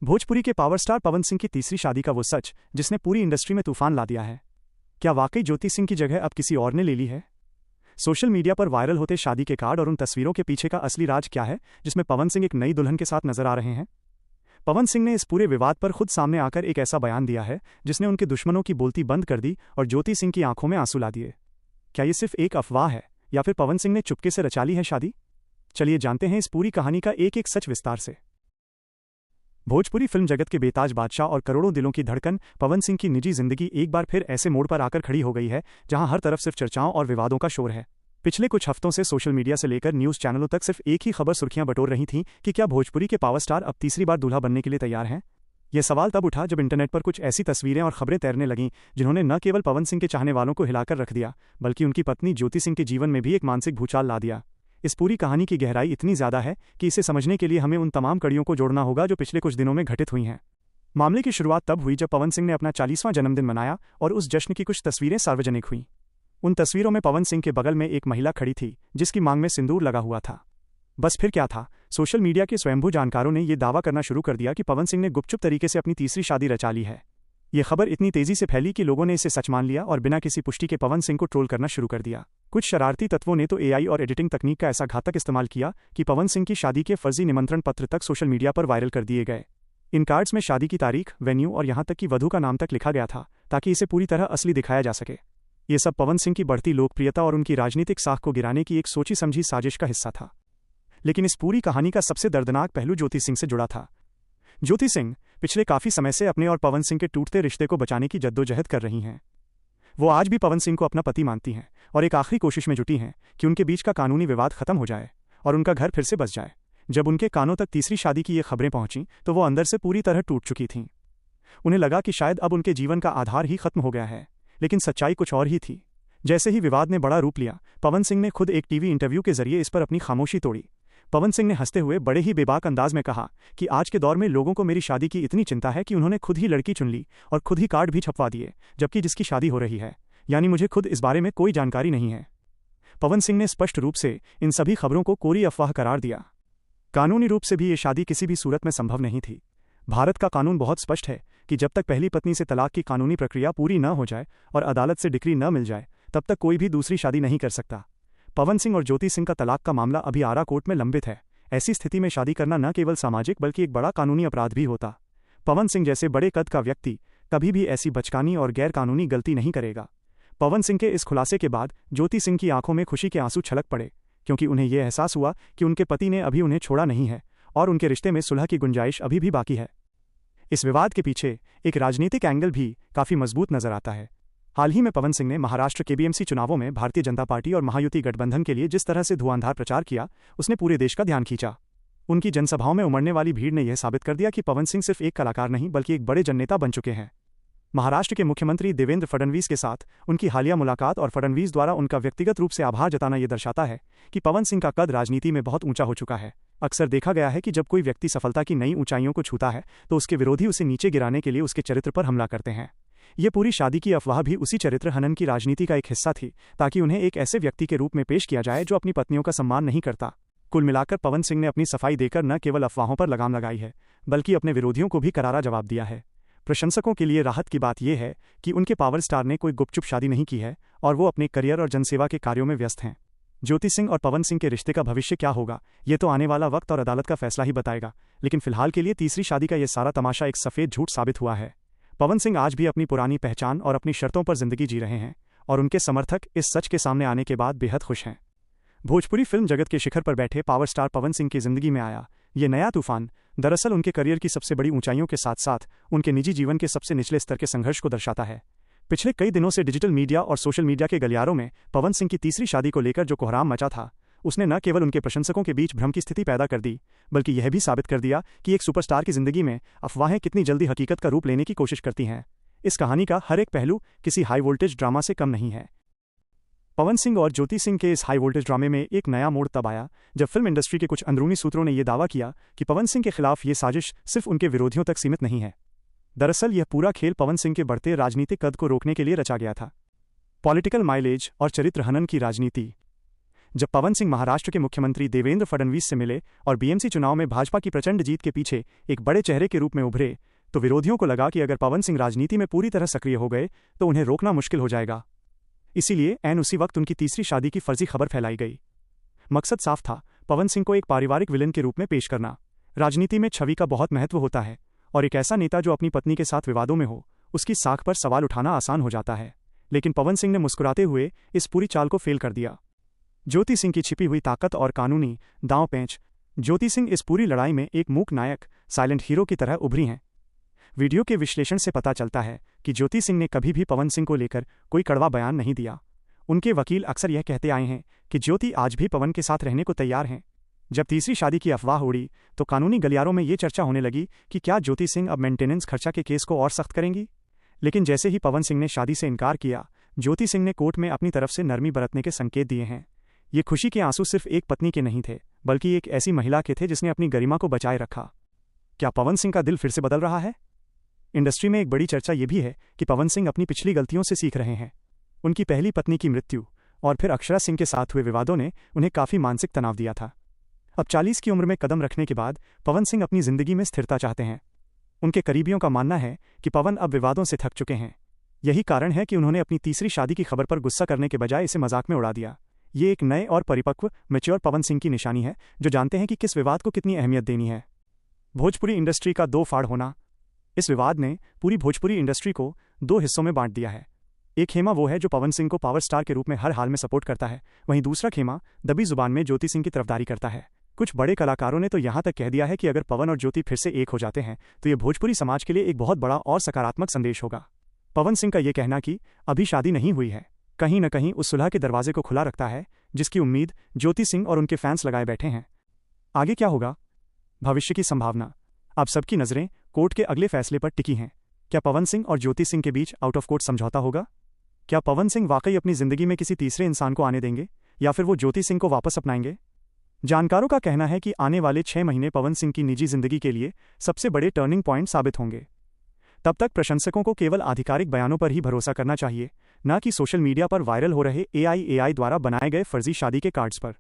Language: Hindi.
भोजपुरी के पावर स्टार पवन सिंह की तीसरी शादी का वो सच जिसने पूरी इंडस्ट्री में तूफान ला दिया है। क्या वाकई ज्योति सिंह की जगह अब किसी और ने ले ली है? सोशल मीडिया पर वायरल होते शादी के कार्ड और उन तस्वीरों के पीछे का असली राज क्या है जिसमें पवन सिंह एक नई दुल्हन के साथ नजर आ रहे हैं? पवन सिंह ने इस पूरे विवाद पर खुद सामने आकर एक ऐसा बयान दिया है जिसने उनके दुश्मनों की बोलती बंद कर दी और ज्योति सिंह की आंखों में आंसू ला दिए। क्या ये सिर्फ एक अफवाह है या फिर पवन सिंह ने चुपके से रचा ली है शादी? चलिए जानते हैं इस पूरी कहानी का एक एक सच विस्तार से। भोजपुरी फिल्म जगत के बेताज बादशाह और करोड़ों दिलों की धड़कन पवन सिंह की निजी जिंदगी एक बार फिर ऐसे मोड़ पर आकर खड़ी हो गई है जहां हर तरफ सिर्फ चर्चाओं और विवादों का शोर है। पिछले कुछ हफ्तों से सोशल मीडिया से लेकर न्यूज चैनलों तक सिर्फ एक ही खबर सुर्खियां बटोर रही थीं कि क्या भोजपुरी के पावर स्टार अब तीसरी बार दूल्हा बनने के लिए तैयार हैं। यह सवाल तब उठा जब इंटरनेट पर कुछ ऐसी तस्वीरें और खबरें तैरने लगीं जिन्होंने न केवल पवन सिंह के चाहने वालों को हिलाकर रख दिया बल्कि उनकी पत्नी ज्योति सिंह के जीवन में भी एक मानसिक भूचाल ला दिया। इस पूरी कहानी की गहराई इतनी ज्यादा है कि इसे समझने के लिए हमें उन तमाम कड़ियों को जोड़ना होगा जो पिछले कुछ दिनों में घटित हुई हैं। मामले की शुरुआत तब हुई जब पवन सिंह ने अपना 40वां जन्मदिन मनाया और उस जश्न की कुछ तस्वीरें सार्वजनिक हुईं। उन तस्वीरों में पवन सिंह के बगल में एक महिला खड़ी थी जिसकी मांग में सिंदूर लगा हुआ था। बस फिर क्या था, सोशल मीडिया के स्वयंभू जानकारों ने यह दावा करना शुरू कर दिया कि पवन सिंह ने गुपचुप तरीके से अपनी तीसरी शादी रचा ली है। यह खबर इतनी तेजी से फैली कि लोगों ने इसे सच मान लिया और बिना किसी पुष्टि के पवन सिंह को ट्रोल करना शुरू कर दिया। कुछ शरारती तत्वों ने तो एआई और एडिटिंग तकनीक का ऐसा घातक इस्तेमाल किया कि पवन सिंह की शादी के फर्जी निमंत्रण पत्र तक सोशल मीडिया पर वायरल कर दिए गए। इन कार्ड्स में शादी की तारीख, वेन्यू और यहां तक कि वधू का नाम तक लिखा गया था ताकि इसे पूरी तरह असली दिखाया जा सके। ये सब पवन सिंह की बढ़ती लोकप्रियता और उनकी राजनीतिक साख को गिराने की एक सोची समझी साजिश का हिस्सा था। लेकिन इस पूरी कहानी का सबसे दर्दनाक पहलू ज्योति सिंह से जुड़ा था। ज्योति सिंह पिछले काफी समय से अपने और पवन सिंह के टूटते रिश्ते को बचाने की जद्दोजहद कर रही हैं। वो आज भी पवन सिंह को अपना पति मानती हैं और एक आखिरी कोशिश में जुटी हैं कि उनके बीच का कानूनी विवाद खत्म हो जाए और उनका घर फिर से बस जाए। जब उनके कानों तक तीसरी शादी की ये खबरें पहुंची तो वो अंदर से पूरी तरह टूट चुकी थीं। उन्हें लगा कि शायद अब उनके जीवन का आधार ही खत्म हो गया है, लेकिन सच्चाई कुछ और ही थी। जैसे ही विवाद ने बड़ा रूप लिया, पवन सिंह ने खुद एक टीवी इंटरव्यू के जरिए इस पर अपनी खामोशी तोड़ी। पवन सिंह ने हंसते हुए बड़े ही बेबाक अंदाज में कहा कि आज के दौर में लोगों को मेरी शादी की इतनी चिंता है कि उन्होंने खुद ही लड़की चुन ली और खुद ही कार्ड भी छपवा दिए, जबकि जिसकी शादी हो रही है यानी मुझे खुद इस बारे में कोई जानकारी नहीं है। पवन सिंह ने स्पष्ट रूप से इन सभी खबरों को कोरी अफवाह करार दिया। कानूनी रूप से भी ये शादी किसी भी सूरत में संभव नहीं थी। भारत का कानून बहुत स्पष्ट है कि जब तक पहली पत्नी से तलाक की कानूनी प्रक्रिया पूरी न हो जाए और अदालत से डिक्री न मिल जाए तब तक कोई भी दूसरी शादी नहीं कर सकता। पवन सिंह और ज्योति सिंह का तलाक का मामला अभी आरा कोर्ट में लंबित है। ऐसी स्थिति में शादी करना न केवल सामाजिक बल्कि एक बड़ा कानूनी अपराध भी होता। पवन सिंह जैसे बड़े कद का व्यक्ति कभी भी ऐसी बचकानी और गैर कानूनी गलती नहीं करेगा। पवन सिंह के इस खुलासे के बाद ज्योति सिंह की आंखों में खुशी के आंसू छलक पड़े, क्योंकि उन्हें यह एहसास हुआ कि उनके पति ने अभी उन्हें छोड़ा नहीं है और उनके रिश्ते में सुलह की गुंजाइश अभी भी बाकी है। इस विवाद के पीछे एक राजनीतिक एंगल भी काफी मजबूत नजर आता है। हाल ही में पवन सिंह ने महाराष्ट्र के बीएमसी चुनावों में भारतीय जनता पार्टी और महायुति गठबंधन के लिए जिस तरह से धुआंधार प्रचार किया, उसने पूरे देश का ध्यान खींचा। उनकी जनसभाओं में उमड़ने वाली भीड़ ने यह साबित कर दिया कि पवन सिंह सिर्फ एक कलाकार नहीं बल्कि एक बड़े जननेता बन चुके हैं। महाराष्ट्र के मुख्यमंत्री देवेंद्र फडणवीस के साथ उनकी हालिया मुलाकात और फडणवीस द्वारा उनका व्यक्तिगत रूप से आभार जताना यह दर्शाता है कि पवन सिंह का कद राजनीति में बहुत ऊंचा हो चुका है। अक्सर देखा गया है कि जब कोई व्यक्ति सफलता की नई ऊंचाइयों को छूता है तो उसके विरोधी उसे नीचे गिराने के लिए उसके चरित्र पर हमला करते हैं। ये पूरी शादी की अफवाह भी उसी चरित्र हनन की राजनीति का एक हिस्सा थी, ताकि उन्हें एक ऐसे व्यक्ति के रूप में पेश किया जाए जो अपनी पत्नियों का सम्मान नहीं करता। कुल मिलाकर पवन सिंह ने अपनी सफाई देकर न केवल अफवाहों पर लगाम लगाई है बल्कि अपने विरोधियों को भी करारा जवाब दिया है। प्रशंसकों के लिए राहत की बात यह है कि उनके पावर स्टार ने कोई गुपचुप शादी नहीं की है और वो अपने करियर और जनसेवा के कार्यों में व्यस्त हैं। ज्योति सिंह और पवन सिंह के रिश्ते का भविष्य क्या होगा, ये तो आने वाला वक्त और अदालत का फैसला ही बताएगा, लेकिन फिलहाल के लिए तीसरी शादी का यह सारा तमाशा एक सफेद झूठ साबित हुआ है। पवन सिंह आज भी अपनी पुरानी पहचान और अपनी शर्तों पर जिंदगी जी रहे हैं और उनके समर्थक इस सच के सामने आने के बाद बेहद खुश हैं। भोजपुरी फिल्म जगत के शिखर पर बैठे पावर स्टार पवन सिंह की जिंदगी में आया ये नया तूफान दरअसल उनके करियर की सबसे बड़ी ऊंचाइयों के साथ साथ उनके निजी जीवन के सबसे निचले स्तर के संघर्ष को दर्शाता है। पिछले कई दिनों से डिजिटल मीडिया और सोशल मीडिया के गलियारों में पवन सिंह की तीसरी शादी को लेकर जो कोहराम मचा था, उसने न केवल उनके प्रशंसकों के बीच भ्रम की स्थिति पैदा कर दी बल्कि यह भी साबित कर दिया कि एक सुपरस्टार की जिंदगी में अफवाहें कितनी जल्दी हकीकत का रूप लेने की कोशिश करती हैं। इस कहानी का हर एक पहलू किसी हाई वोल्टेज ड्रामा से कम नहीं है। पवन सिंह और ज्योति सिंह के इस हाई वोल्टेज ड्रामे में एक नया मोड़ तब आया जब फिल्म इंडस्ट्री के कुछ अंदरूनी सूत्रों ने यह दावा किया कि पवन सिंह के खिलाफ ये साजिश सिर्फ उनके विरोधियों तक सीमित नहीं है। दरअसल यह पूरा खेल पवन सिंह के बढ़ते राजनीतिक कद को रोकने के लिए रचा गया था। पॉलिटिकल माइलेज और चरित्र हनन की राजनीति। जब पवन सिंह महाराष्ट्र के मुख्यमंत्री देवेंद्र फडणवीस से मिले और बीएमसी चुनाव में भाजपा की प्रचंड जीत के पीछे एक बड़े चेहरे के रूप में उभरे, तो विरोधियों को लगा कि अगर पवन सिंह राजनीति में पूरी तरह सक्रिय हो गए तो उन्हें रोकना मुश्किल हो जाएगा। इसीलिए ऐन उसी वक्त उनकी तीसरी शादी की फर्जी खबर फैलाई गई। मकसद साफ था, पवन सिंह को एक पारिवारिक विलेन के रूप में पेश करना। राजनीति में छवि का बहुत महत्व होता है और एक ऐसा नेता जो अपनी पत्नी के साथ विवादों में हो, उसकी साख पर सवाल उठाना आसान हो जाता है। लेकिन पवन सिंह ने मुस्कुराते हुए इस पूरी चाल को फेल कर दिया। ज्योति सिंह की छिपी हुई ताकत और कानूनी दांव पेंच। ज्योति सिंह इस पूरी लड़ाई में एक मूक नायक, साइलेंट हीरो की तरह उभरी हैं। वीडियो के विश्लेषण से पता चलता है कि ज्योति सिंह ने कभी भी पवन सिंह को लेकर कोई कड़वा बयान नहीं दिया। उनके वकील अक्सर यह कहते आए हैं कि ज्योति आज भी पवन के साथ रहने को तैयार हैं। जब तीसरी शादी की अफवाह उड़ी तो कानूनी गलियारों में ये चर्चा होने लगी कि क्या ज्योति सिंह अब मेंटेनेंस खर्चा के केस को और सख्त करेंगी। लेकिन जैसे ही पवन सिंह ने शादी से इनकार किया, ज्योति सिंह ने कोर्ट में अपनी तरफ से नरमी बरतने के संकेत दिए हैं। ये खुशी के आंसू सिर्फ एक पत्नी के नहीं थे, बल्कि एक ऐसी महिला के थे जिसने अपनी गरिमा को बचाए रखा। क्या पवन सिंह का दिल फिर से बदल रहा है? इंडस्ट्री में एक बड़ी चर्चा यह भी है कि पवन सिंह अपनी पिछली गलतियों से सीख रहे हैं। उनकी पहली पत्नी की मृत्यु और फिर अक्षरा सिंह के साथ हुए विवादों ने उन्हें काफी मानसिक तनाव दिया था। अब 40 की उम्र में कदम रखने के बाद पवन सिंह अपनी जिंदगी में स्थिरता चाहते हैं। उनके करीबियों का मानना है कि पवन अब विवादों से थक चुके हैं। यही कारण है कि उन्होंने अपनी तीसरी शादी की खबर पर गुस्सा करने के बजाय इसे मजाक में उड़ा दिया। ये एक नए और परिपक्व, मैच्योर पवन सिंह की निशानी है, जो जानते हैं कि किस विवाद को कितनी अहमियत देनी है। भोजपुरी इंडस्ट्री का दो फाड़ होना। इस विवाद ने पूरी भोजपुरी इंडस्ट्री को दो हिस्सों में बांट दिया है। एक खेमा वो है जो पवन सिंह को पावर स्टार के रूप में हर हाल में सपोर्ट करता है, वहीं दूसरा खेमा दबी जुबान में ज्योति सिंह की तरफदारी करता है। कुछ बड़े कलाकारों ने तो यहां तक कह दिया है कि अगर पवन और ज्योति फिर से एक हो जाते हैं तो ये भोजपुरी समाज के लिए एक बहुत बड़ा और सकारात्मक संदेश होगा। पवन सिंह का ये कहना कि अभी शादी नहीं हुई है, कहीं न कहीं उस सुलह के दरवाजे को खुला रखता है जिसकी उम्मीद ज्योति सिंह और उनके फैंस लगाए बैठे हैं। आगे क्या होगा? भविष्य की संभावना। अब सबकी नजरें कोर्ट के अगले फैसले पर टिकी हैं। क्या पवन सिंह और ज्योति सिंह के बीच आउट ऑफ कोर्ट समझौता होगा? क्या पवन सिंह वाकई अपनी जिंदगी में किसी तीसरे इंसान को आने देंगे या फिर वो ज्योति सिंह को वापस अपनाएंगे? जानकारों का कहना है कि आने वाले 6 महीने पवन सिंह की निजी जिंदगी के लिए सबसे बड़े टर्निंग पॉइंट साबित होंगे। तब तक प्रशंसकों को केवल आधिकारिक बयानों पर ही भरोसा करना चाहिए, न कि सोशल मीडिया पर वायरल हो रहे एआई द्वारा बनाए गए फर्जी शादी के कार्ड्स पर।